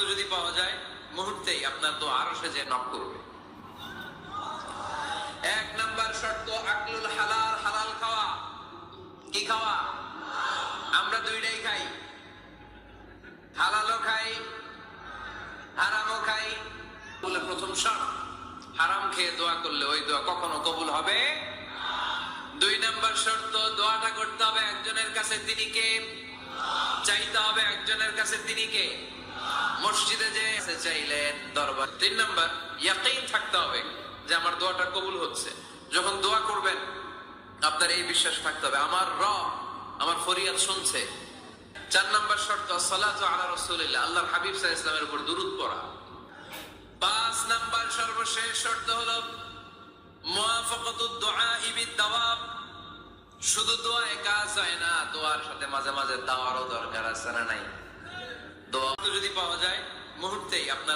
যদি পাওয়া যায় মুহূর্তেই আপনার দোয়া আরশে যে নক করবে। এক নাম্বার শর্ত আকলুল হালাল, হালাল খাওয়া। কি খাওয়া? আমরা দুইটাই খাই, হালালও খাই হারামও খাই বলে প্রথম শর্ত, হারাম খেয়ে দোয়া করলে ওই দোয়া কখনো কবুল হবে। দুই নাম্বার শর্ত, দোয়াটা করতে হবে একজনের কাছে, তিনি কে? চাইতে হবে একজনের কাছে, তিনি কে? মসজিদে যে চাইলেন দরবার। তিন নাম্বার, ইয়াকিন থাকতে হবে যে আমার দোয়াটা কবুল হচ্ছে। যখন দোয়া করবেন আপনার এই বিশ্বাস থাকতে হবে আমার রব আমার ফরিয়াদ শুনছে। চার নাম্বার শর্ত, সালাতু আলা রাসূলিল্লাহ, আল্লাহর হাবিব সাল্লাল্লাহু আলাইহি ওয়াসাল্লামের উপর দুরূদ পড়া। পাঁচ নাম্বার সর্বশেষ শর্ত হলো মুওয়াফাকাতুদ দুআই বিদ-দাওয়াব। শুধু দোয়ায় কাজ হয় না, দোয়ার সাথে মাঝে মাঝে দাওয়ারও দরকার আছে না নাই? দোয়া যদি পাওয়া যায় মুহূর্তেই আপনার